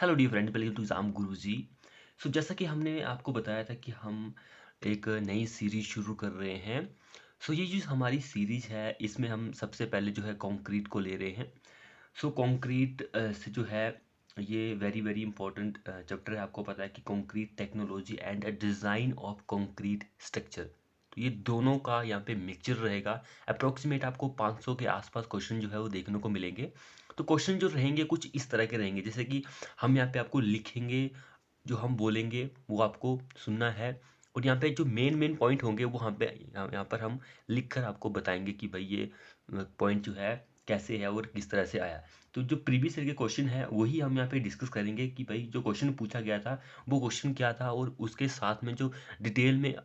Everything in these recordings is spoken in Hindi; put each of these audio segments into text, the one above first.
Hello dear friend, welcome to exam Guruji. जैसा कि हमने आपको बताया था कि हम एक नई सीरीज शुरू कर रहे हैं। ये जो हमारी सीरीज है इसमें हम सबसे पहले जो है कंक्रीट को ले रहे हैं। कंक्रीट से जो है ये वेरी वेरी इंपॉर्टेंट चैप्टर है। आपको पता है कि concrete technology and design of concrete structure, तो ये दोनों का यहाँ पे मिक्सचर रहेगा। अप्रोक्सीमेट आपको 500 के आसपास क्वेश्चन जो है वो देखने को मिलेंगे। तो क्वेश्चन जो रहेंगे कुछ इस तरह के रहेंगे, जैसे कि हम यहाँ पे आपको लिखेंगे, जो हम बोलेंगे वो आपको सुनना है, और यहाँ पे जो मेन मेन पॉइंट होंगे वो यहाँ पर हम लिख कर आपको बताएंगे कि भाई ये पॉइंट जो है कैसे है और किस तरह से आया। तो जो प्रीवियस ईयर के क्वेश्चन है वही हम यहाँ पे डिस्कस करेंगे कि भाई जो क्वेश्चन पूछा गया था वो क्वेश्चन क्या था, और उसके साथ में जो डिटेल में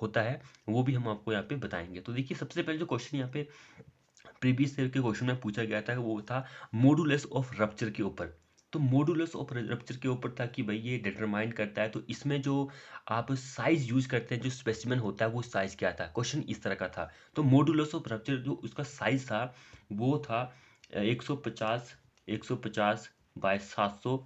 होता है वो भी हम आपको यहाँ पे बताएंगे। तो देखिए, सबसे पहले जो क्वेश्चन यहाँ पे प्रीवियस ईयर के क्वेश्चन में पूछा गया था वो था मॉडुलस ऑफ रप्चर के ऊपर। तो मॉडुलस ऑफ रप्चर के ऊपर था कि भाई ये डिटरमाइन करता है, तो इसमें जो आप साइज यूज करते हैं, जो स्पेसिमेन होता है वो साइज क्या था, क्वेश्चन इस तरह का था। तो मॉडुलस ऑफ रप्चर जो उसका साइज था वो था 150 150 बाय 700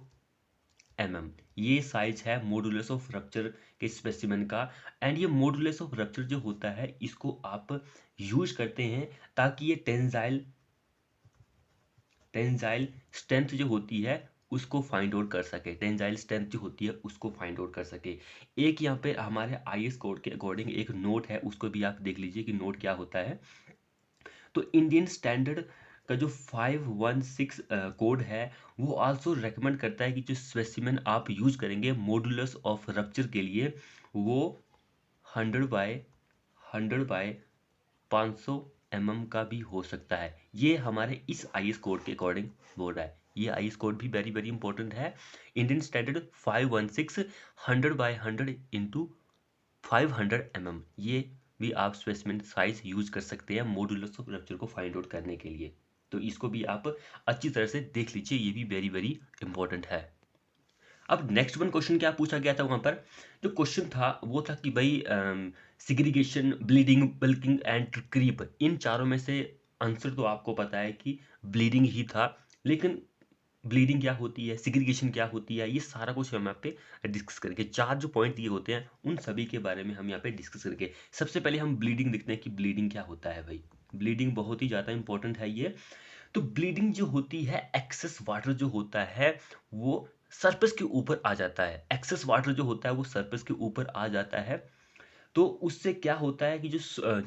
mm। ये साइज है मॉडुलस ऑफ रप्चर के स्पेसिमेन का। एंड ये मॉडुलस ऑफ रप्चर जो होता है इसको आप यूज करते हैं ताकि ये टेंजाइल स्ट्रेंथ जो होती है उसको फाइंड आउट कर सके, टेंजाइल स्ट्रेंथ जो होती है उसको फाइंड आउट कर सके। एक यहाँ पे हमारे आईएस कोड के अकॉर्डिंग एक नोट है, उसको भी आप देख लीजिए कि नोट क्या होता है। तो इंडियन स्टैंडर्ड का जो 516 कोड है वो आल्सो रेकमेंड करता है कि जो स्पेसिमेन आप यूज करेंगे मॉडुलस ऑफ रप्चर के लिए वो 100 बाय 500 mm का भी हो सकता है। ये हमारे इस आईएस कोड के अकॉर्डिंग बोल रहा है। ये आईएस कोड भी वेरी वेरी इंपॉर्टेंट है। Indian standard 516 100 by 100 into 500 mm, ये भी आप स्पेसिमेन साइज यूज कर सकते हैं मॉडुलस ऑफ रप्चर को फाइंड आउट करने के लिए। तो इसको भी आप अच्छी तरह से देख लीजिए, ये भी वेरी वेरी इंपॉर्टेंट है। अब नेक्स्ट वन क्वेश्चन क्या पूछा गया था वहां पर, जो क्वेश्चन था वो था कि भाई segregation, bleeding, bulking and creep, इन चारों में से आंसर तो आपको पता है कि ब्लीडिंग ही था। लेकिन ब्लीडिंग क्या होती है, सिग्रीगेशन क्या होती है, ये सारा कुछ हम यहाँ पे डिस्कस करेंगे। चार जो पॉइंट दिए होते हैं उन सभी के बारे में हम यहाँ पे डिस्कस करेंगे। सबसे पहले हम ब्लीडिंग देखते हैं कि ब्लीडिंग क्या होता है। भाई ब्लीडिंग बहुत ही ज़्यादा इंपॉर्टेंट है ये। तो ब्लीडिंग जो होती है, एक्सेस वाटर जो होता है वो सरफेस के ऊपर आ जाता है। एक्सेस वाटर जो होता है वो सरफेस के ऊपर आ जाता है। तो उससे क्या होता है कि जो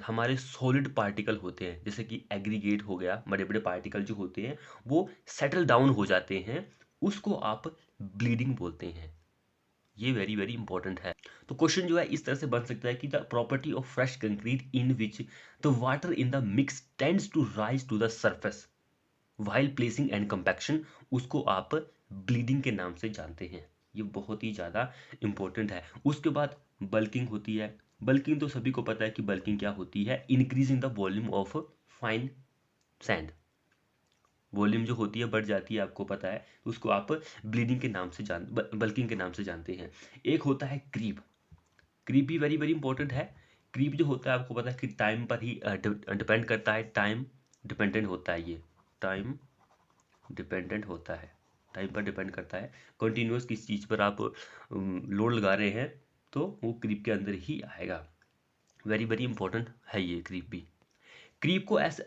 हमारे सॉलिड पार्टिकल होते हैं, जैसे कि एग्रीगेट हो गया, बड़े बड़े पार्टिकल जो होते हैं वो सेटल डाउन हो जाते हैं, उसको आप ब्लीडिंग बोलते हैं। ये वेरी वेरी इंपॉर्टेंट है। तो क्वेश्चन जो है इस तरह से बन सकता है कि the property of fresh concrete in which the water in the mix tends to rise to the surface while placing and compaction, उसको आप ब्लीडिंग के नाम से जानते हैं। ये बहुत ही ज़्यादा इंपॉर्टेंट है। उसके बाद बल्किंग होती है। बल्किंग तो सभी को पता है कि बल्किंग क्या होती है, increase in the volume of fine sand. Volume जो होती है बढ़ जाती है, आपको पता है, तो उसको आप ब्लीडिंग के नाम से बल्किंग के नाम से जानते हैं। एक होता है क्रीप। क्रीप भी वेरी वेरी इंपॉर्टेंट है। क्रीप जो होता है आपको पता है कि टाइम पर ही डिपेंड करता है, टाइम डिपेंडेंट होता है। ये टाइम डिपेंडेंट होता है, टाइम पर डिपेंड करता है। कंटिन्यूस किस चीज़ पर आप लोड लगा रहे हैं तो वो क्रीप के अंदर ही आएगा। वेरी वेरी इंपॉर्टेंट है ये क्रीप भी। क्रीप को ऐसे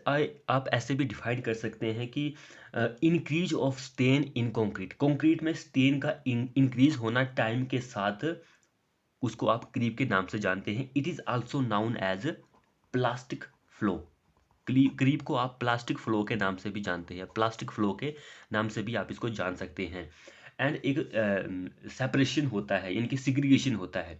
आप ऐसे भी डिफाइन कर सकते हैं कि increase of strain in concrete. Concrete में स्टेन का इंक्रीज होना टाइम के साथ, उसको आप क्रीप के नाम से जानते हैं। It is also known as plastic flow. Creep को आप प्लास्टिक फ्लो के नाम से भी जानते हैं, प्लास्टिक फ्लो के नाम से भी आप इसको जान सकते हैं। एंड एक सेपरेशन होता है, इनकी सिग्रीगेशन होता है।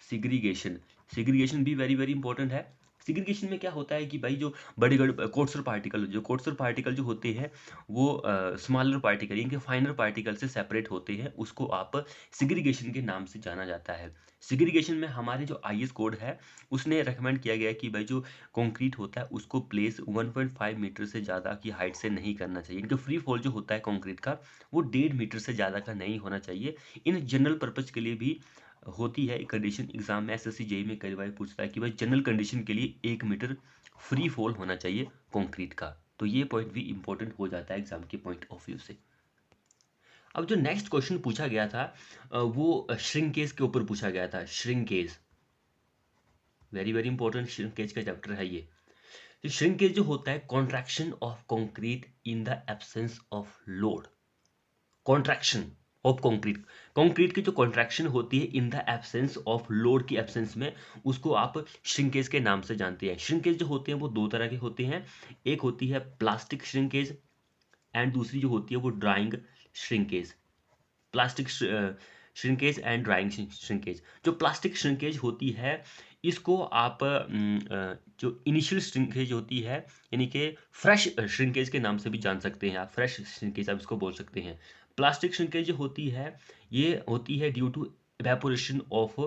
सिग्रीगेशन, सिग्रीगेशन भी वेरी वेरी इंपॉर्टेंट है। सिग्रीगेशन में क्या होता है कि भाई जो बड़े बड़े कोर्सर पार्टिकल जो होते हैं वो स्मॉलर पार्टिकल, इनके फाइनर पार्टिकल से सेपरेट होते हैं, उसको आप सिग्रीगेशन के नाम से जाना जाता है। सिग्रीगेशन में हमारे जो आईएस कोड है उसने रेकमेंड किया गया है कि भाई जो कंक्रीट होता है उसको प्लेस 1.5 मीटर से ज़्यादा की हाइट से नहीं करना चाहिए। इनका फ्री फॉल जो होता है कंक्रीट का वो 1.5 मीटर से ज़्यादा का नहीं होना चाहिए। इन जनरल पर्पज़ के लिए भी होती है कंडीशन। एग्जाम में एसएससी जेई में कई बार पूछता है कि भाई जनरल कंडीशन के लिए 1 मीटर फ्री फॉल होना चाहिए कंक्रीट का। तो ये पॉइंट भी इंपॉर्टेंट हो जाता है एग्जाम के पॉइंट ऑफ व्यू से। अब जो नेक्स्ट क्वेश्चन पूछा गया था वो श्रिंकेज के ऊपर पूछा गया था। Shrinkage very very important, shrinkage का चैप्टर है ये। तो श्रिंकेज जो होता है contraction of concrete in the absence of load. Contraction of concrete, concrete की जो कॉन्ट्रैक्शन होती है in the absence of load की एब्सेंस में, उसको आप श्रिंकेज के नाम से जानते हैं। श्रिंकेज जो होते हैं वो दो तरह के होते हैं, एक होती है प्लास्टिक श्रिंकेज एंड दूसरी जो होती है वो drawing shrinkage. Plastic shrinkage and drawing shrinkage. जो प्लास्टिक श्रिंकेज होती है इसको आप जो इनिशियल श्रिंकेज होती है यानी कि फ्रेश श्रिंकेज के नाम से भी जान सकते हैं आप, फ्रेश श्रिंकेज आप इसको बोल सकते हैं। प्लास्टिक श्रिंकेज जो होती है ये होती है due to evaporation of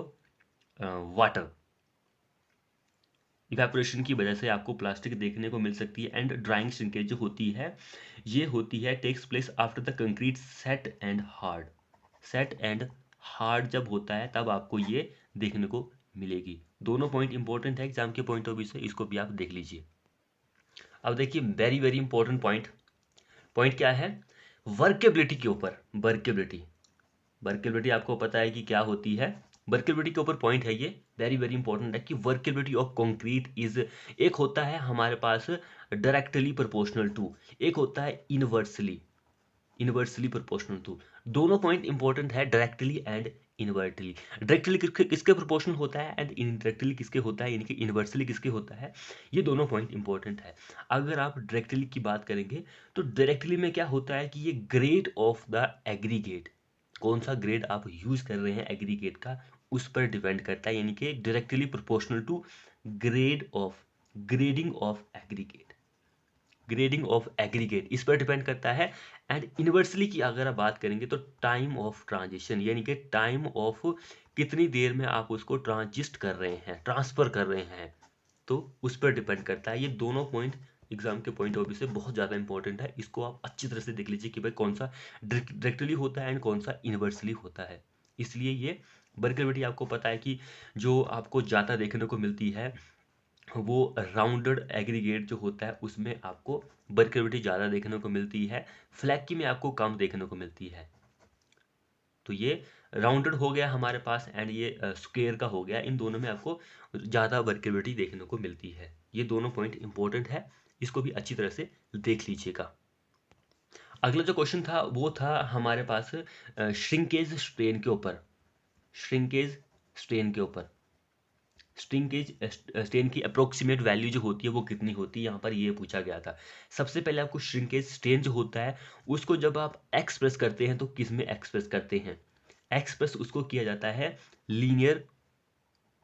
water. Evaporation की वजह से आपको प्लास्टिक देखने को मिल सकती है। एंड ड्राइंग श्रिंकेज जो होती है ये होती है takes place after the concrete set and hard. Set and hard जब होता है तब आपको ये देखने को मिलेगी। दोनों पॉइंट इंपॉर्टेंट है एग्जाम के पॉइंट ऑफ व्यू से, इसको भी आप देख लीजिए। अब देखिए very very important point, point क्या है, वर्केबिलिटी के ऊपर। वर्केबिलिटी, वर्केबिलिटी आपको पता है कि क्या होती है। वर्केबिलिटी के ऊपर पॉइंट है ये, वेरी वेरी इंपॉर्टेंट है कि वर्केबिलिटी ऑफ कंक्रीट इज, एक होता है हमारे पास डायरेक्टली प्रोपोर्शनल टू, एक होता है इनवर्सली, इनवर्सली प्रोपोर्शनल टू। दोनों पॉइंट इंपॉर्टेंट है, डायरेक्टली एंड इनवर्टली। डायरेक्टली किसके प्रोपोर्शनल होता है एंड इनडायरेक्टली किसके होता है, यानी कि इनवर्सली किसके होता है, ये दोनों पॉइंट इंपॉर्टेंट है। अगर आप डायरेक्टली की बात करेंगे तो डायरेक्टली में क्या होता है कि ये ग्रेड ऑफ द एग्रीगेट, कौन सा ग्रेड आप यूज कर रहे हैं एग्रीगेट का, उस पर डिपेंड करता है। यानी कि directly proportional to grade of, grading of aggregate, grading of aggregate इस पर डिपेंड करता है। एंड इनवर्सली की अगर आप बात करेंगे तो टाइम ऑफ ट्रांजिशन, यानी कि टाइम ऑफ कितनी देर में आप उसको ट्रांजिस्ट कर रहे हैं, ट्रांसफर कर रहे हैं, तो उस पर डिपेंड करता है। ये दोनों पॉइंट एग्जाम के पॉइंट ऑफ व्यू से बहुत ज़्यादा इंपॉर्टेंट है, इसको आप अच्छी तरह से देख लीजिए कि भाई कौन सा डायरेक्टली होता है एंड कौन सा इनवर्सली होता है। इसलिए ये वर्केबिलिटी आपको पता है कि जो आपको ज़्यादा देखने को मिलती है वो राउंडेड एग्रीगेट जो होता है उसमें आपको वर्केबिलिटी ज़्यादा देखने को मिलती है, फ्लैकी में आपको कम देखने को मिलती है। तो ये राउंडेड हो गया हमारे पास एंड ये स्क्वायर का हो गया, इन दोनों में आपको ज़्यादा वर्केबिलिटी देखने को मिलती है। ये दोनों पॉइंट इंपॉर्टेंट है, इसको भी अच्छी तरह से देख लीजिएगा। अगला जो क्वेश्चन था वो था हमारे पास श्रिंकेज स्ट्रेन के ऊपर। श्रिंकेज स्ट्रेन के ऊपर, श्रिंकेज स्ट्रेन की अप्रोक्सीमेट वैल्यू जो होती है वो कितनी होती है, यहाँ पर ये पूछा गया था। सबसे पहले आपको श्रिंकेज स्ट्रेन जो होता है उसको जब आप एक्सप्रेस करते हैं तो किस में एक्सप्रेस करते हैं, एक्सप्रेस उसको किया जाता है लीनियर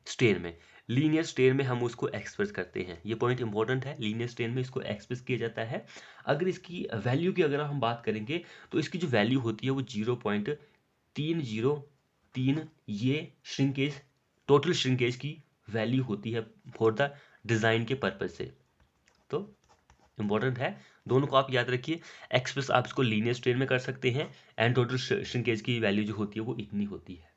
स्ट्रेन में। लीनियर स्ट्रेन में हम उसको एक्सप्रेस करते हैं, ये पॉइंट इंपॉर्टेंट है, लीनियर स्ट्रेन में इसको एक्सप्रेस किया जाता है। अगर इसकी वैल्यू की अगर हम बात करेंगे तो इसकी जो वैल्यू होती है वो 0.303, ये श्रिंकेज, टोटल श्रिंकेज की वैल्यू होती है फॉर द डिज़ाइन के पर्पज से। तो इंपॉर्टेंट है, दोनों को आप याद रखिए। एक्सप्रेस आप इसको लीनियर स्ट्रेन में कर सकते हैं एंड टोटल श्रिंकेज की वैल्यू जो होती है वो इतनी होती है।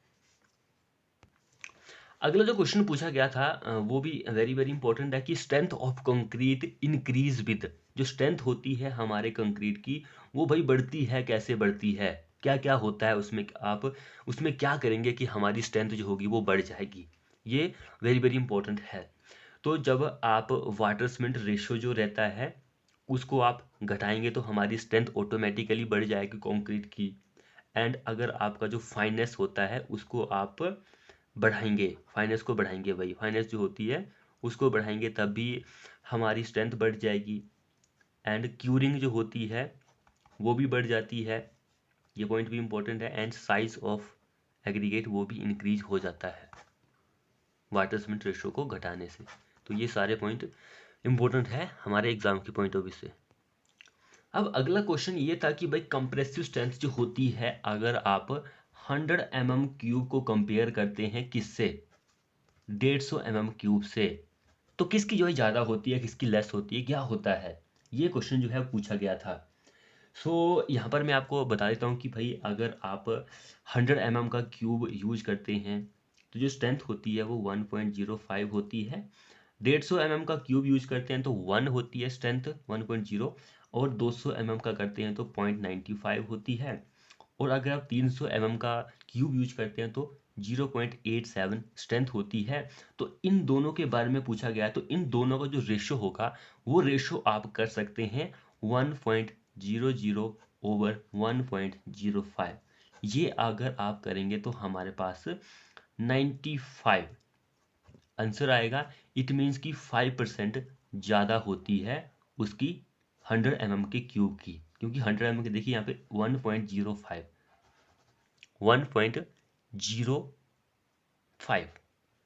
अगला जो क्वेश्चन पूछा गया था वो भी वेरी वेरी इंपॉर्टेंट है कि strength of concrete increase with, जो स्ट्रेंथ होती है हमारे कंक्रीट की वो भाई बढ़ती है, कैसे बढ़ती है, क्या क्या होता है उसमें, आप उसमें क्या करेंगे कि हमारी स्ट्रेंथ जो होगी वो बढ़ जाएगी, ये वेरी वेरी इंपॉर्टेंट है। तो जब आप वाटर सीमेंट रेशो जो रहता है उसको आप घटाएंगे तो हमारी स्ट्रेंथ ऑटोमेटिकली बढ़ जाएगी कंक्रीट की। एंड अगर आपका जो फाइनेस होता है उसको आप बढ़ाएंगे, फाइनेंस को बढ़ाएंगे, वही फाइनेंस जो होती है उसको बढ़ाएंगे तब भी हमारी स्ट्रेंथ बढ़ जाएगी। एंड क्यूरिंग जो होती है वो भी बढ़ जाती है, ये पॉइंट भी इंपॉर्टेंट है। एंड साइज ऑफ एग्रीगेट वो भी इंक्रीज हो जाता है वाटर सीमेंट रेशो को घटाने से। तो ये सारे पॉइंट इंपॉर्टेंट है हमारे एग्जाम के पॉइंट ऑफ व्यू से। अब अगला क्वेश्चन ये था कि भाई कंप्रेसिव स्ट्रेंथ जो होती है अगर आप 100 mm क्यूब को कंपेयर करते हैं किससे, 150 mm क्यूब से, तो किसकी जो है ज़्यादा होती है, किसकी लेस होती है, क्या होता है, ये क्वेश्चन जो है पूछा गया था। सो यहाँ पर मैं आपको बता देता हूँ कि भाई अगर आप 100 mm का क्यूब यूज करते हैं तो जो स्ट्रेंथ होती है वो 1.05 होती है। 150 mm का क्यूब यूज करते हैं तो 1 होती है स्ट्रेंथ 1.0, और 200 mm का करते हैं तो 0.95 होती है। और अगर आप 300 mm का क्यूब यूज करते हैं तो 0.87 स्ट्रेंथ होती है। तो इन दोनों के बारे में पूछा गया है, तो इन दोनों का जो रेशो होगा वो रेशो आप कर सकते हैं 1.00 ओवर 1.05। ये अगर आप करेंगे तो हमारे पास 95 आंसर आएगा। इट मीन्स कि 5% ज़्यादा होती है उसकी 100 mm के क्यूब की, क्योंकि 100 mm के देखिए यहाँ पे 1.05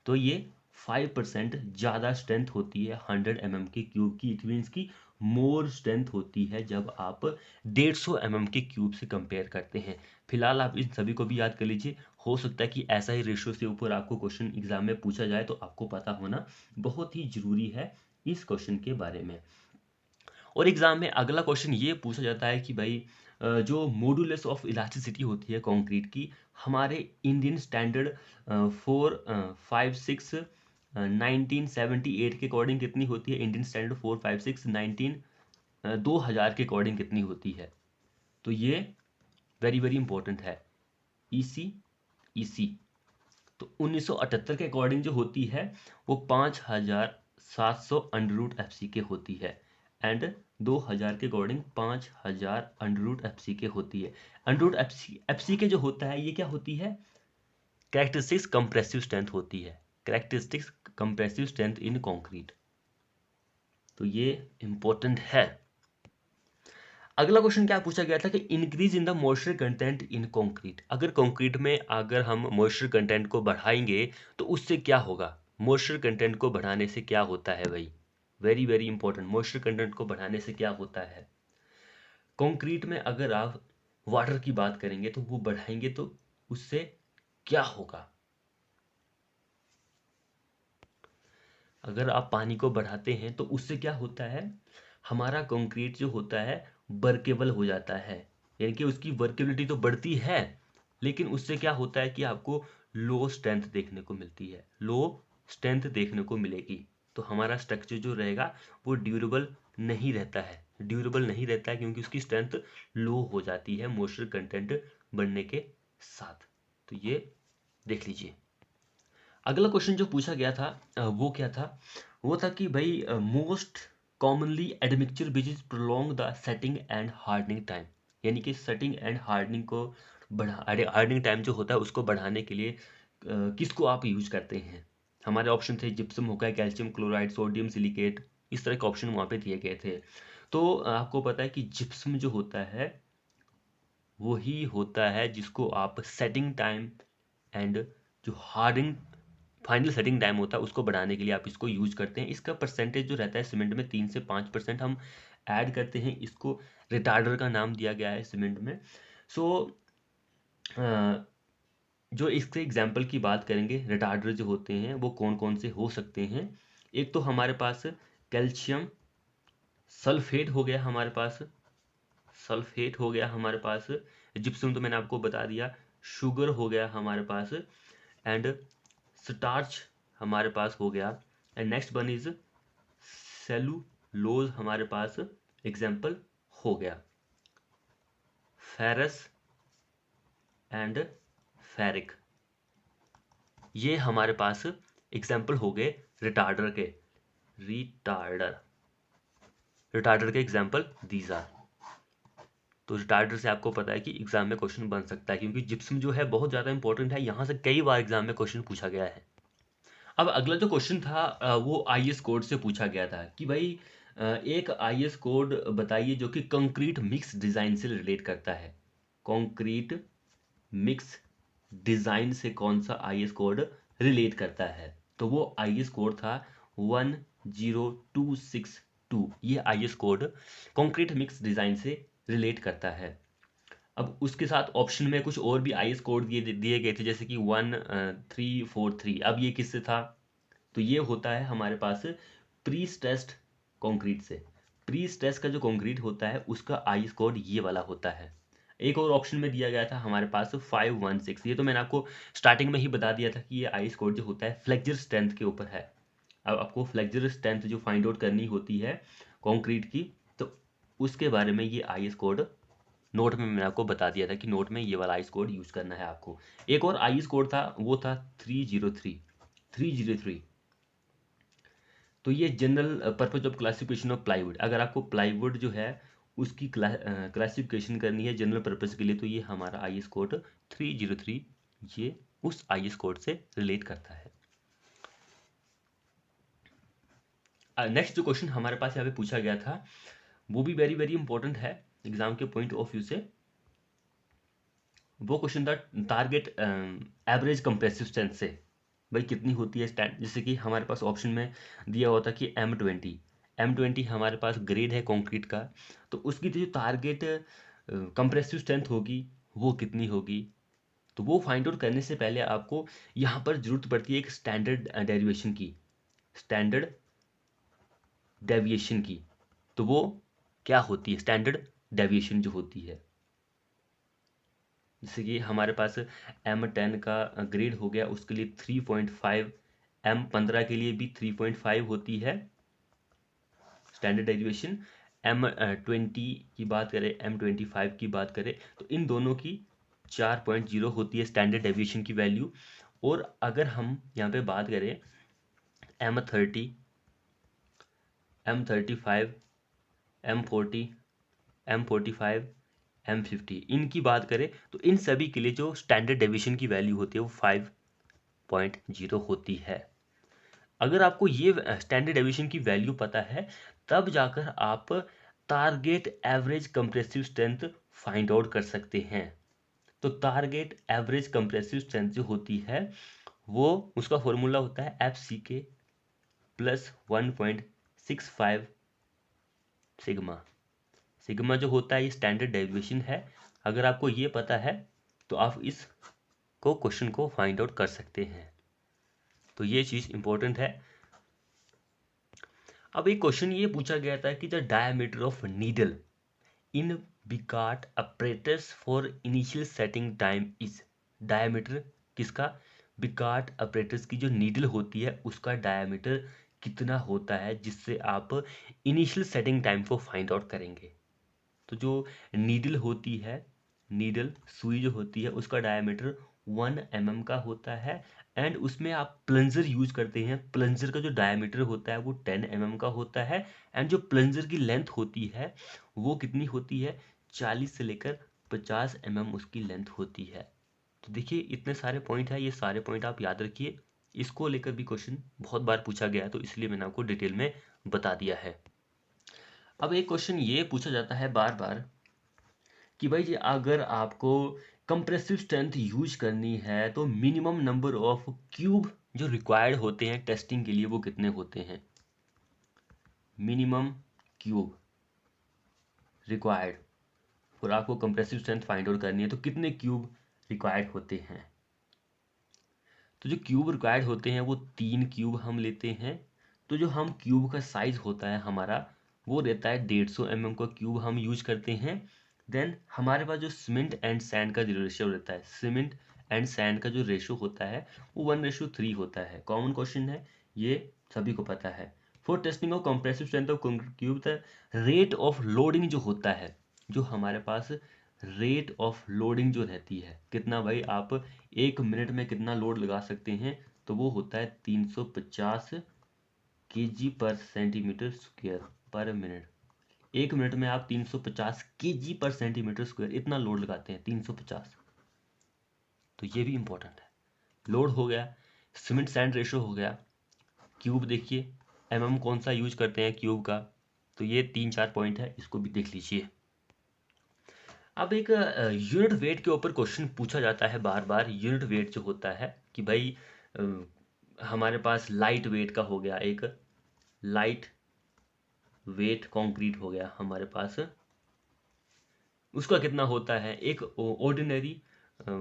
तो ये 5% ज़्यादा स्ट्रेंथ होती है 100 mm के क्यूब की। इट मीन्स की मोर स्ट्रेंथ होती है जब आप 150 mm के क्यूब से कंपेयर करते हैं। फिलहाल आप इन सभी को भी याद कर लीजिए, हो सकता है कि ऐसा ही रेशियो से ऊपर आपको क्वेश्चन एग्जाम में पूछा जाए, तो आपको पता होना बहुत ही जरूरी है इस क्वेश्चन के बारे में। और एग्जाम में अगला क्वेश्चन ये पूछा जाता है कि भाई जो मॉडुलस ऑफ इलास्टिसिटी होती है कंक्रीट की, हमारे इंडियन स्टैंडर्ड 456 1978 के अकॉर्डिंग कितनी होती है? इंडियन स्टैंडर्ड 456 2000 के अकॉर्डिंग कितनी होती है? तो ये वेरी वेरी इंपॉर्टेंट है। ईसी तो 1978 के अकॉर्डिंग जो होती है वो 5700 अंडर रूट एफ सी के होती है, एंड 2000 के according 5000 under root F C के होती है। अंडर रूट एफ सी के जो होता है ये क्या होती है? कैरेक्टरिस्टिक्स कंप्रेसिव स्ट्रेंथ होती है, characteristics compressive strength in concrete. तो ये इंपॉर्टेंट है। अगला क्वेश्चन क्या पूछा गया था कि increase in the moisture content in concrete. अगर कंक्रीट में अगर हम मॉइस्चर कंटेंट को बढ़ाएंगे तो उससे क्या होगा? मॉइस्चर कंटेंट को बढ़ाने से क्या होता है भाई? Very very important, moisture content को बढ़ाने से क्या होता है? कंक्रीट में अगर आप वाटर की बात करेंगे तो वो बढ़ाएंगे तो उससे क्या होगा? अगर आप पानी को बढ़ाते हैं तो उससे क्या होता है? हमारा कंक्रीट जो होता है वर्केबल हो जाता है, यानी कि उसकी वर्केबिलिटी तो बढ़ती है, लेकिन उससे क्या होता है कि आपको लो स्ट्रेंथ देखने को मिलती है, लो स्ट्रेंथ देखने को मिलेगी। तो हमारा स्ट्रक्चर जो रहेगा वो ड्यूरेबल नहीं रहता है, ड्यूरेबल नहीं रहता है क्योंकि उसकी स्ट्रेंथ लो हो जाती है मॉइस्चर कंटेंट बढ़ने के साथ। तो ये देख लीजिए। अगला क्वेश्चन जो पूछा गया था वो क्या था? वो था कि भाई most commonly admixture which is prolong the setting and hardening time, यानी कि सेटिंग एंड हार्डनिंग को हार्डनिंग टाइम जो होता है उसको बढ़ाने के लिए किसको आप यूज करते हैं? हमारे ऑप्शन थे जिप्सम हो गया, कैल्शियम क्लोराइड, सोडियम सिलिकेट, इस तरह के ऑप्शन वहाँ पे दिए गए थे। तो आपको पता है कि जिप्सम जो होता है वही होता है जिसको आप सेटिंग टाइम एंड जो हार्डनिंग फाइनल सेटिंग टाइम होता है उसको बढ़ाने के लिए आप इसको यूज करते हैं। इसका परसेंटेज जो रहता है सीमेंट में 3 से 5% हम ऐड करते हैं, इसको रिटार्डर का नाम दिया गया है सीमेंट में। सो जो इसके एग्जाम्पल की बात करेंगे रिटार्डर जो होते हैं वो कौन कौन से हो सकते हैं? एक तो हमारे पास कैल्शियम सल्फेट हो गया, हमारे पास सल्फेट हो गया हमारे पास, जिप्सम तो मैंने आपको बता दिया, शुगर हो गया हमारे पास, एंड स्टार्च हमारे पास हो गया, and next one is cellulose हमारे पास एग्जाम्पल हो गया, फेरस एंड फेरिक, ये हमारे पास एग्जाम्पल हो गए रिटार्डर के। रिटार्डर के एग्जाम्पल दीज आर। तो रिटार्डर से आपको पता है कि एग्जाम में क्वेश्चन बन सकता है, क्योंकि जिप्सम जो है बहुत ज़्यादा इंपॉर्टेंट है, यहाँ से कई बार एग्जाम में क्वेश्चन पूछा गया है। अब अगला जो क्वेश्चन था वो आईएस कोड से पूछा गया था कि भाई एक आईएस कोड बताइए जो कि कंक्रीट मिक्स डिज़ाइन से रिलेट करता है। कंक्रीट मिक्स डिज़ाइन से कौन सा आईएस कोड रिलेट करता है? तो वो आईएस कोड था 10262। ये IS code concrete mix design से रिलेट करता है। अब उसके साथ ऑप्शन में कुछ और भी आईएस कोड दिए गए थे, जैसे कि 1343। अब ये किससे था? तो ये होता है हमारे पास प्री स्ट्रेस्ड कंक्रीट से। प्री स्ट्रेस का जो कंक्रीट होता है उसका आईएस कोड ये वाला होता है। एक और ऑप्शन में दिया गया था हमारे पास 516। ये तो मैंने आपको स्टार्टिंग में ही बता दिया था कि ये आईएस कोड जो होता है फ्लेक्चर स्ट्रेंथ के ऊपर है। अब आपको फ्लेक्चर स्ट्रेंथ जो फाइंड आउट करनी होती है कंक्रीट की, तो उसके बारे में ये आईएस कोड नोट में मैंने आपको बता दिया था कि नोट में ये वाला आईएस कोड यूज करना है आपको। एक और आईएस कोड था, वो था 303। तो ये general purpose of classification of plywood. अगर आपको प्लाईवुड जो है उसकी क्लासिफिकेशन करनी है जनरल पर्पज के लिए, तो ये हमारा आईएस कोड 303 ये उस आईएस कोड से रिलेट करता है। नेक्स्ट जो क्वेश्चन हमारे पास यहाँ पे पूछा गया था वो भी वेरी वेरी इंपॉर्टेंट है एग्जाम के पॉइंट ऑफ व्यू से। वो क्वेश्चन था टारगेट एवरेज कंप्रेसिव स्ट्रेंथ से भाई कितनी होती है स्टैंड। जैसे कि हमारे पास ऑप्शन में दिया होता कि M20 हमारे पास ग्रेड है कंक्रीट का, तो उसकी जो टारगेट कंप्रेसिव स्ट्रेंथ होगी वो कितनी होगी। तो वो फाइंड आउट करने से पहले आपको यहाँ पर जरूरत पड़ती है एक स्टैंडर्ड डेविएशन की। तो वो क्या होती है स्टैंडर्ड डेविएशन जो होती है, जैसे कि हमारे पास M10 का ग्रेड हो गया, उसके लिए 3.5, M15 के लिए भी 3.5 होती है स्टैंडर्ड डेविएशन। M20 की बात करें, M25 की बात करें, तो इन दोनों की 4.0 होती है स्टैंडर्ड डेविएशन की वैल्यू। और अगर हम यहाँ पे बात करें M30, M35, M40, M45, M50 इनकी बात करें, तो इन सभी के लिए जो स्टैंडर्ड डेविएशन की वैल्यू होती है वो 5.0 होती है। अगर आपको ये स्टैंडर्ड डेविएशन की वैल्यू पता है तब जाकर आप target average compressive strength find out कर सकते हैं। तो टारगेट एवरेज कंप्रेसिव स्ट्रेंथ जो होती है वो उसका फॉर्मूला होता है FCK प्लस 1.65 सिग्मा। सिग्मा जो होता है ये स्टैंडर्ड डेविएशन है। अगर आपको ये पता है तो आप इस क्वेश्चन को फाइंड आउट कर सकते हैं। तो ये चीज़ इंपॉर्टेंट है। अब एक क्वेश्चन ये पूछा गया था कि the diameter of needle in Vicat apparatus for initial setting time is. Diameter किसका, बिकाट apparatus की जो नीडल होती है उसका डायमीटर कितना होता है जिससे आप इनिशियल सेटिंग टाइम को फाइंड आउट करेंगे। तो जो नीडल होती है, नीडल सुई जो होती है उसका डायमीटर 1 mm का होता है। एंड उसमें आप प्लंजर यूज करते हैं, प्लंजर का जो डायमीटर होता है वो 10 mm का होता है। एंड जो प्लंजर की लेंथ होती है वो कितनी होती है, 40 से लेकर 50 mm उसकी लेंथ होती है। तो देखिए इतने सारे पॉइंट है, ये सारे पॉइंट आप याद रखिए। इसको लेकर भी क्वेश्चन बहुत बार पूछा गया है तो इसलिए मैंने आपको डिटेल में बता दिया है। अब एक क्वेश्चन ये पूछा जाता है बार बार कि भाई जी अगर आपको कंप्रेसिव स्ट्रेंथ यूज करनी है तो मिनिमम नंबर ऑफ क्यूब जो रिक्वायर्ड होते हैं टेस्टिंग के लिए वो कितने होते हैं। मिनिमम क्यूब रिक्वायर्ड और आपको कंप्रेसिव स्ट्रेंथ फाइंड आउट करनी है तो कितने क्यूब रिक्वायर्ड होते हैं। तो जो क्यूब रिक्वायर्ड होते हैं वो 3 क्यूब हम लेते हैं। तो जो हम क्यूब का साइज होता है हमारा वो रहता है 150 mm का क्यूब हम यूज करते हैं। देन हमारे पास जो सीमेंट एंड सैंड का जो रेशियो रहता है, सीमेंट एंड सैंड का जो रेशियो होता है वो 1:3 होता है। कॉमन क्वेश्चन है, ये सभी को पता है। For testing of compressive strength of cube the rate of loading जो होता है, जो हमारे पास रेट ऑफ लोडिंग जो रहती है, कितना भाई आप 1 मिनट में कितना लोड लगा सकते हैं, तो वो होता है 350 kg पर सेंटीमीटर स्क्वायर पर मिनट। 1 मिनट में आप 350 kg पर सेंटीमीटर स्क्वायर इतना लोड लगाते हैं, 350। तो ये भी इंपॉर्टेंट है। लोड हो गया, सीमेंट सैंड रेशो हो गया, क्यूब देखिए कौन सा यूज करते हैं क्यूब का। तो ये 3-4 पॉइंट है, इसको भी देख लीजिए। अब एक यूनिट वेट के ऊपर क्वेश्चन पूछा जाता है बार बार। यूनिट वेट जो होता है कि भाई हमारे पास लाइट वेट का हो गया, एक लाइट वेट कंक्रीट हो गया हमारे पास, उसका कितना होता है। एक ऑर्डिनरी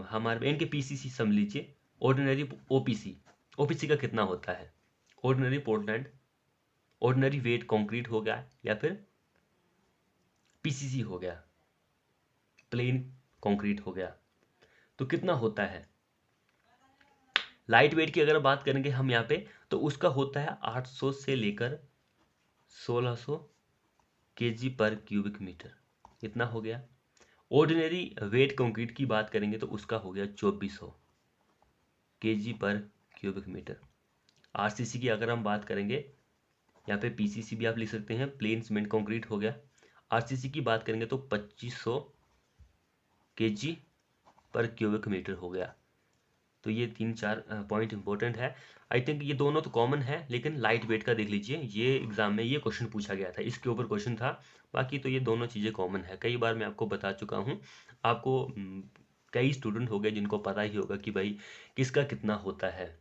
हमारे इनके पीसीसी समझ लीजिए, ऑर्डिनरी ओपीसी का कितना होता है। Ordinary Portland, ordinary wet concrete हो गया या फिर पीसीसी हो गया, प्लेन कंक्रीट हो गया, तो कितना होता है। लाइट वेट की अगर बात करेंगे हम यहाँ पे तो उसका होता है 800 से लेकर 1600 kg पर क्यूबिक मीटर, इतना हो गया। ऑर्डिनरी वेट कंक्रीट की बात करेंगे तो उसका हो गया 2400 kg पर क्यूबिक मीटर। आरसीसी की अगर हम बात करेंगे, यहाँ पे पीसीसी भी आप लिख सकते हैं, प्लेन सीमेंट कंक्रीट हो गया। आरसीसी की बात करेंगे तो 2500 kg पर क्यूबिक मीटर हो गया। तो ये 3-4 पॉइंट इंपॉर्टेंट है। आई थिंक ये दोनों तो कॉमन है, लेकिन लाइट वेट का देख लीजिए, ये एग्जाम में ये क्वेश्चन पूछा गया था, इसके ऊपर क्वेश्चन था। बाकी तो ये दोनों चीज़ें कॉमन है, कई बार मैं आपको बता चुका हूँ। आपको कई स्टूडेंट हो गए जिनको पता ही होगा कि भाई किसका कितना होता है।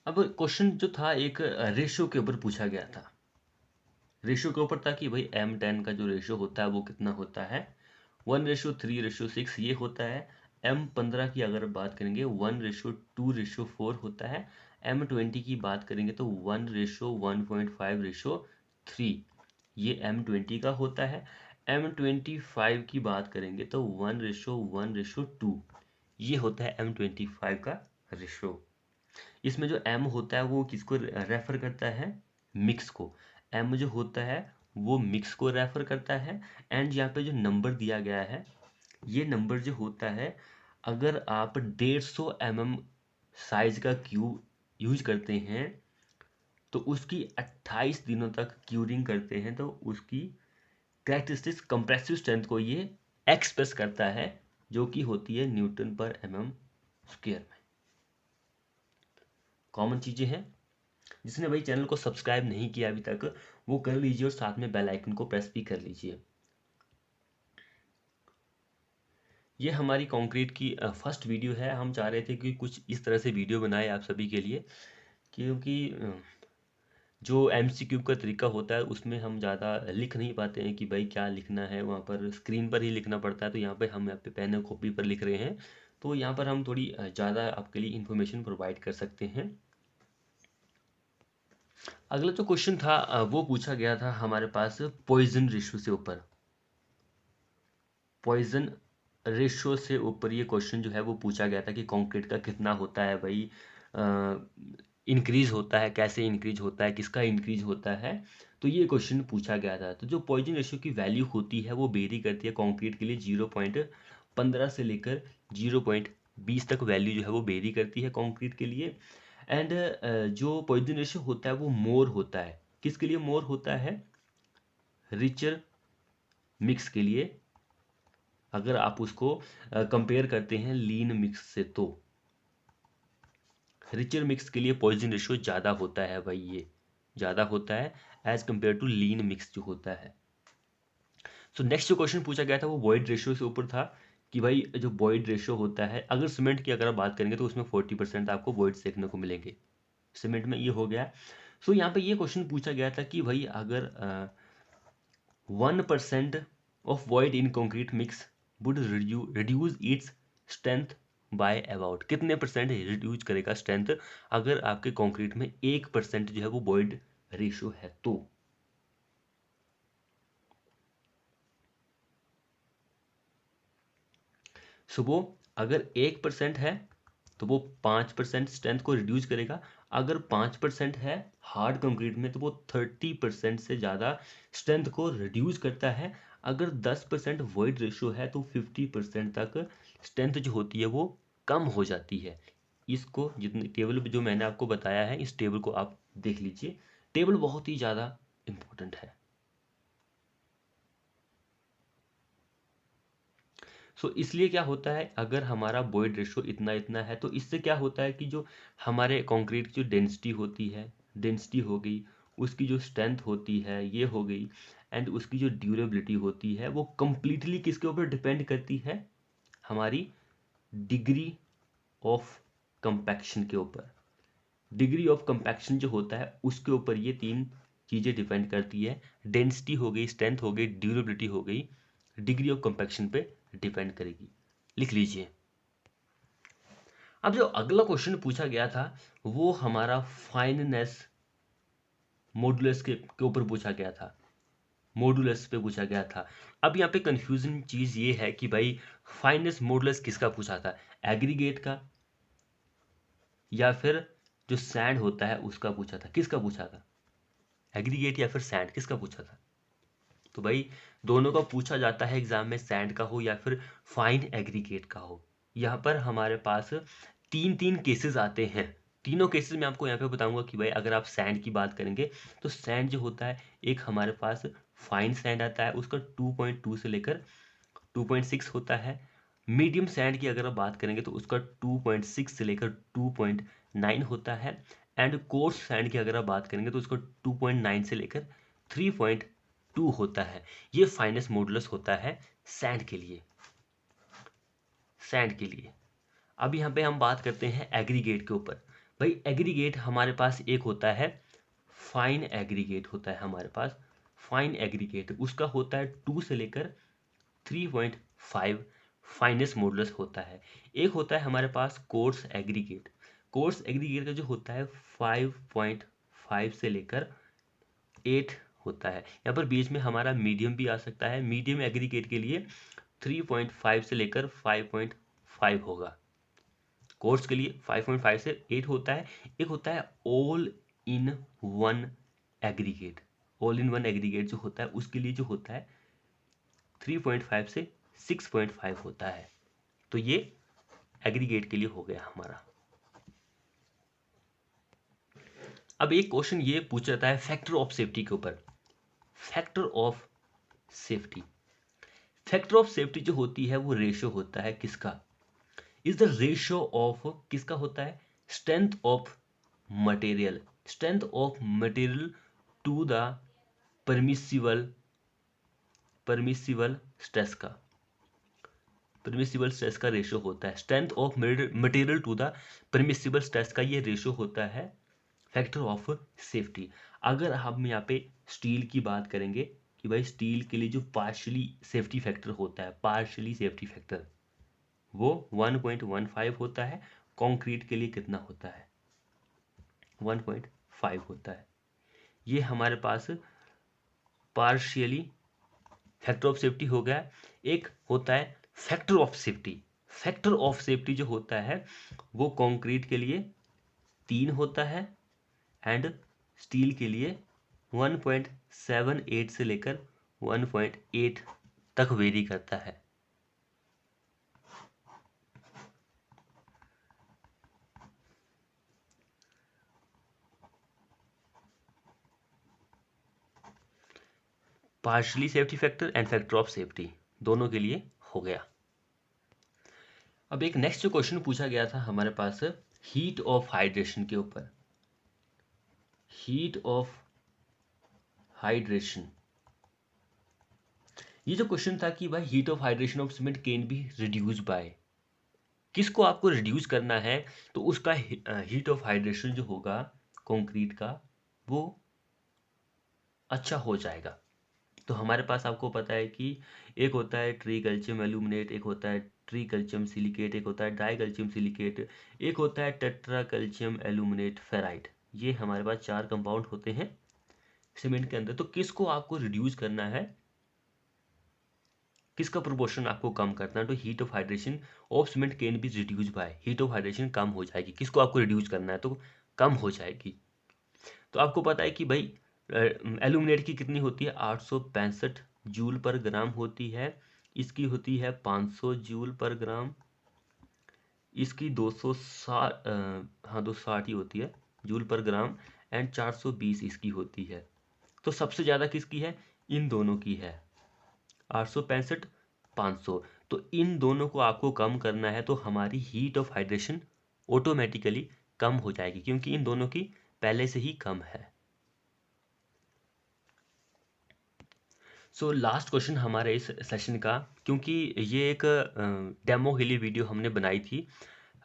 अब क्वेश्चन जो था एक रेशियो के ऊपर पूछा गया था। रेशियो के ऊपर था कि भाई M10 का जो रेशियो होता है वो कितना होता है। 1:3:6 ये होता है। M15 की अगर बात करेंगे 1:2:4 होता है। M20 की बात करेंगे तो 1:1.5:3 ये M20 का होता है। M25 की बात करेंगे तो 1:1:2 ये होता है M25 का रेशियो। इसमें जो M होता है वो किसको रेफर करता है, मिक्स को। M जो होता है वो मिक्स को रेफर करता है। एंड यहाँ पे जो नंबर दिया गया है, ये नंबर जो होता है, अगर आप 150 mm साइज का क्यूब यूज करते हैं तो उसकी 28 दिनों तक क्यूरिंग करते हैं तो उसकी कैरेक्टरिस्टिक्स कंप्रेसिव स्ट्रेंथ को ये एक्सप्रेस करता है, जो कि होती है न्यूटन पर mm स्क्वायर में। कॉमन चीजें हैं। जिसने भाई चैनल को सब्सक्राइब नहीं किया अभी तक वो कर लीजिए और साथ में बेल आइकन को प्रेस भी कर लीजिए। ये हमारी कंक्रीट की फर्स्ट वीडियो है। हम चाह रहे थे कि कुछ इस तरह से वीडियो बनाए आप सभी के लिए, क्योंकि जो एमसीक्यू का तरीका होता है उसमें हम ज़्यादा लिख नहीं पाते हैं कि भाई क्या लिखना है, वहाँ पर स्क्रीन पर ही लिखना पड़ता है। तो यहाँ पे पेन और कॉपी पर लिख रहे हैं, तो यहाँ पर हम थोड़ी ज़्यादा आपके लिए इंफॉर्मेशन प्रोवाइड कर सकते हैं। अगला जो क्वेश्चन था वो पूछा गया था हमारे पास पॉइजन रेशियो से ऊपर। पॉइजन रेशियो से ऊपर ये क्वेश्चन जो है वो पूछा गया था कि कंक्रीट का कितना होता है भाई, इंक्रीज होता है, कैसे इंक्रीज होता है, किसका इंक्रीज होता है। तो ये क्वेश्चन पूछा गया था। तो जो पॉइजन रेशियो की वैल्यू होती है वो वेरी करती है कंक्रीट के लिए 0.15 से लेकर 0.20 तक वैल्यू जो है वो वेरी करती है कंक्रीट के लिए। एंड जो पॉइजन रेशियो होता है वो मोर होता है, किसके लिए मोर होता है, रिचर मिक्स के लिए, अगर आप उसको कंपेयर करते हैं लीन मिक्स से। तो रिचर मिक्स के लिए पॉइजन रेशियो ज़्यादा होता है भाई, ये ज़्यादा होता है as compare to lean mix जो होता है। सो नेक्स्ट जो क्वेश्चन पूछा गया था वो बॉयड रेशियो से ऊपर था कि भाई जो बॉयड रेशियो होता है, अगर सीमेंट की अगर आप बात करेंगे तो उसमें 40% आपको बॉयड्स देखने को मिलेंगे सीमेंट में, ये हो गया। सो यहाँ पे ये क्वेश्चन पूछा गया था कि भाई अगर 1% of void in concrete mix would reduce its strength by about, कितने परसेंट रिड्यूस करेगा स्ट्रेंथ अगर आपके कंक्रीट में 1% जो है वो वॉइड रेशियो है तो। सो वो अगर 1% है तो वो 5% स्ट्रेंथ को रिड्यूस करेगा। अगर 5% है हार्ड कंक्रीट में तो वो 30% से ज़्यादा स्ट्रेंथ को रिड्यूस करता है। अगर 10% वॉइड रेशियो है तो 50% तक स्ट्रेंथ जो होती है वो कम हो जाती है। इसको जितनी टेबल जो मैंने आपको बताया है, इस टेबल को आप देख लीजिए, टेबल बहुत ही ज़्यादा इम्पोर्टेंट है। सो इसलिए क्या होता है, अगर हमारा बॉयड रेशो इतना इतना है तो इससे क्या होता है कि जो हमारे कंक्रीट की जो डेंसिटी होती है, डेंसिटी हो गई, उसकी जो स्ट्रेंथ होती है ये हो गई, एंड उसकी जो ड्यूरेबिलिटी होती है वो कंप्लीटली किसके ऊपर डिपेंड करती है, हमारी डिग्री ऑफ कंपैक्शन के ऊपर। डिग्री ऑफ कंपैक्शन जो होता है उसके ऊपर ये तीन चीज़ें डिपेंड करती है। डेंसिटी हो गई, स्ट्रेंथ हो गई, ड्यूरेबिलिटी हो गई, डिग्री ऑफ कंपैक्शन पे डिपेंड करेगी। लिख लीजिए। अब जो अगला क्वेश्चन पूछा गया था वो हमारा फाइननेस मॉडुलस के ऊपर पूछा गया था, मॉडुलस पे पूछा गया था। अब यहाँ पे कंफ्यूजन चीज़ ये है कि भाई फाइननेस मॉडुलस किसका पूछा था, एग्रीगेट का या फिर जो सैंड होता है उसका पूछा था, किसका पूछा था, एग्रीगेट या फिर सैंड, किसका पूछा था। तो भाई दोनों का पूछा जाता है एग्जाम में, सैंड का हो या फिर फाइन एग्रीगेट का हो। यहाँ पर हमारे पास तीन तीन केसेस आते हैं। तीनों केसेस मैं आपको यहाँ पे बताऊंगा कि भाई अगर आप सैंड की बात करेंगे तो सैंड जो होता है, एक हमारे पास फाइन सैंड आता है, उसका 2.2 से लेकर 2.6 होता है। मीडियम सैंड की अगर आप बात करेंगे तो उसका 2.6 से लेकर 2.9 होता है। एंड कोर्स सैंड की अगर आप बात करेंगे तो उसका 2.9 से लेकर 3.2 होता है। ये फाइनेस्ट मॉडुलस होता है सैंड के लिए, सैंड के लिए। अब यहाँ पे हम बात करते हैं एग्रीगेट के ऊपर। भाई एग्रीगेट हमारे पास एक होता है फाइन एग्रीगेट होता है हमारे पास। फाइन एग्रीगेट उसका होता है 2 से लेकर 3.5 फाइनेस्ट मॉडुलस होता है। एक होता है हमारे पास कोर्स एग्रीगेट। कोर्स एग्रीगेट का जो होता है 5.5 से लेकर 8 होता है। यहाँ पर बीच में हमारा मीडियम भी आ सकता है। मीडियम एग्रीगेट के लिए 3.5 से लेकर 5.5 होगा। कोर्स के लिए 5.5 से 8 होता है। एक होता है all in one aggregate. All in one aggregate जो होता है उसके लिए जो होता है 3.5 से 6.5 होता है। तो ये एग्रीगेट के लिए हो गया हमारा। अब एक क्वेश्चन ये पूछ जाता है फैक्टर ऑफ सेफ्टी के ऊपर। Factor of safety, factor of safety जो होती है वो रेशियो होता है किसका, इज द रेशियो ऑफ किसका होता है, strength of material, strength of material to the permissible permissible stress का, परमिसिबल स्ट्रेस का रेशियो होता है। Strength of material to the permissible stress का ये रेशियो होता है फैक्टर ऑफ सेफ्टी। अगर हम यहाँ पे स्टील की बात करेंगे कि भाई स्टील के लिए जो पार्शियली सेफ्टी फैक्टर होता है, पार्शियली सेफ्टी फैक्टर वो 1.15 होता है। कंक्रीट के लिए कितना होता है, 1.5 होता है। ये हमारे पास पार्शियली फैक्टर ऑफ सेफ्टी हो गया। एक होता है factor of safety. Factor of safety जो होता है वो कंक्रीट के लिए 3 होता है एंड स्टील के लिए 1.78 से लेकर 1.8 तक वेरी करता है। Partially safety factor and factor of safety दोनों के लिए हो गया। अब एक नेक्स्ट जो क्वेश्चन पूछा गया था हमारे पास हीट ऑफ हाइड्रेशन के ऊपर। हीट ऑफ हाइड्रेशन, ये जो क्वेश्चन था कि भाई heat of hydration of cement can be reduce bye, किसको आपको रिड्यूस करना है तो उसका हीट ऑफ हाइड्रेशन जो होगा कंक्रीट का वो अच्छा हो जाएगा। तो हमारे पास आपको पता है कि एक होता है ट्री कैल्शियम एल्यूमिनेट, एक होता है ट्री कैल्शियम सिलिकेट, एक होता है डाई कैल्शियम सिलिकेट, एक होता है टेट्रा कैल्शियम एल्यूमिनेट फेराइट। ये हमारे पास 4 कंपाउंड होते हैं सीमेंट के अंदर। तो किसको आपको रिड्यूस करना है, किसका प्रोपोर्शन आपको कम करना है, तो heat of hydration of cement can be reduce by, heat of hydration कम हो जाएगी। किसको आपको रिड्यूस करना है तो कम हो जाएगी। तो आपको पता है कि भाई एल्यूमिनेट की कितनी होती है, 865 जूल पर ग्राम होती है। इसकी होती है 500 जूल पर ग्राम। इसकी 260 हाँ 260 ही होती है जूल पर ग्राम एंड 420 इसकी होती है। तो सबसे ज़्यादा किसकी है, इन दोनों की है, 865 500। तो इन दोनों को आपको कम करना है तो हमारी हीट ऑफ हाइड्रेशन ऑटोमेटिकली कम हो जाएगी क्योंकि इन दोनों की पहले से ही कम है। सो लास्ट क्वेश्चन हमारे इस सेशन का, क्योंकि ये एक डेमो के लिए वीडियो हमने बनाई थी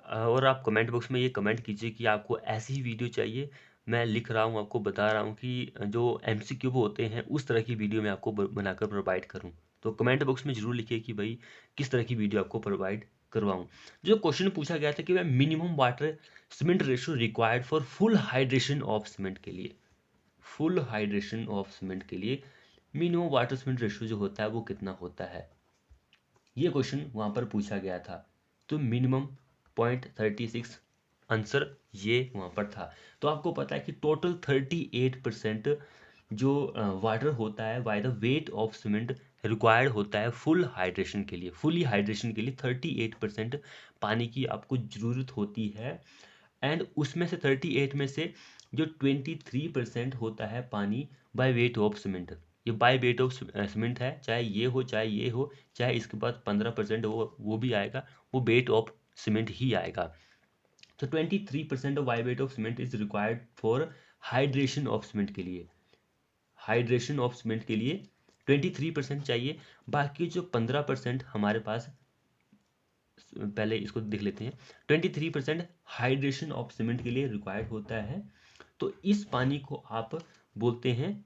और आप कमेंट बॉक्स में ये कमेंट कीजिए कि आपको ऐसी ही वीडियो चाहिए। मैं लिख रहा हूँ, आपको बता रहा हूँ कि जो MCQ होते हैं उस तरह की वीडियो मैं आपको बनाकर प्रोवाइड करूँ। तो कमेंट बॉक्स में ज़रूर लिखिए कि भाई किस तरह की वीडियो आपको प्रोवाइड करवाऊँ। जो क्वेश्चन पूछा गया था कि भाई minimum water cement ratio required for full hydration of cement के लिए, फुल हाइड्रेशन ऑफ सीमेंट के लिए मिनिमम वाटर सीमेंट रेशियो जो होता है वो कितना होता है, ये क्वेश्चन वहाँ पर पूछा गया था। तो मिनिमम 0.36 आंसर ये वहाँ पर था। तो आपको पता है कि टोटल 38% जो वाटर होता है by the wait of cement required होता है फुल हाइड्रेशन के लिए, फुली हाइड्रेशन के लिए 38% पानी की आपको ज़रूरत होती है। एंड उसमें से 38 में से जो 23% होता है पानी बाय वेट ऑफ सीमेंट। ये बाय वेट ऑफ सीमेंट है, चाहे ये हो चाहे ये हो, चाहे इसके बाद 15% वो भी आएगा, वो वेट ऑफ सीमेंट ही आएगा। तो 23% of bye weight of cement is required for hydration of cement के लिए। हाइड्रेशन ऑफ सीमेंट के लिए 23% चाहिए। बाकी जो 15% हमारे पास, पहले इसको देख लेते हैं। 23% हाइड्रेशन ऑफ सीमेंट के लिए रिक्वायर्ड होता है। तो इस पानी को आप बोलते हैं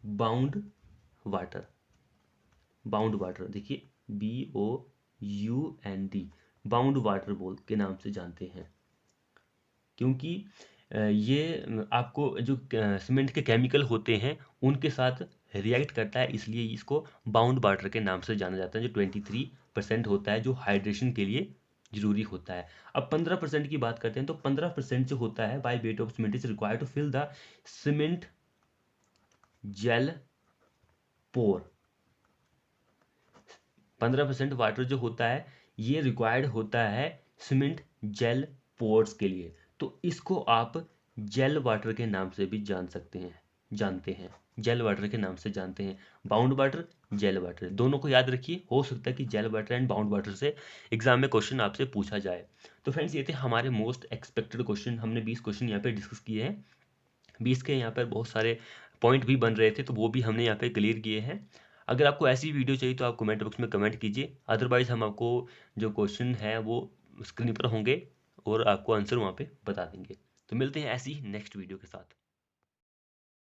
बाउंड वाटर। बाउंड वाटर देखिए, BOUND, बाउंड वाटर बोल के नाम से जानते हैं। क्योंकि ये आपको जो सीमेंट के केमिकल होते हैं उनके साथ रिएक्ट करता है, इसलिए इसको बाउंड वाटर के नाम से जाना जाता है। जो 23% होता है जो हाइड्रेशन के लिए जरूरी होता है। अब 15% की बात करते हैं, तो 15% जो होता है by weight of cement is required to fill the cement gel pore. 15% water जो होता है ये रिक्वायर्ड होता है सीमेंट जेल पोर्स के लिए। तो इसको आप जेल वाटर के नाम से भी जानते हैं, जेल वाटर के नाम से जानते हैं। बाउंड वाटर, जेल वाटर, दोनों को याद रखिए। हो सकता है कि gel water and bound water से एग्जाम में क्वेश्चन आपसे पूछा जाए। तो फ्रेंड्स, ये थे हमारे मोस्ट एक्सपेक्टेड क्वेश्चन। हमने 20 क्वेश्चन यहाँ पे डिस्कस किए हैं। 20 के यहाँ पर बहुत सारे पॉइंट भी बन रहे थे, तो वो भी हमने यहाँ पे क्लियर किए हैं। अगर आपको ऐसी वीडियो चाहिए तो आप कमेंट बॉक्स में कमेंट कीजिए, अदरवाइज हम आपको जो क्वेश्चन है वो स्क्रीन पर होंगे और आपको आंसर वहाँ पे बता देंगे। तो मिलते हैं ऐसी नेक्स्ट वीडियो के साथ।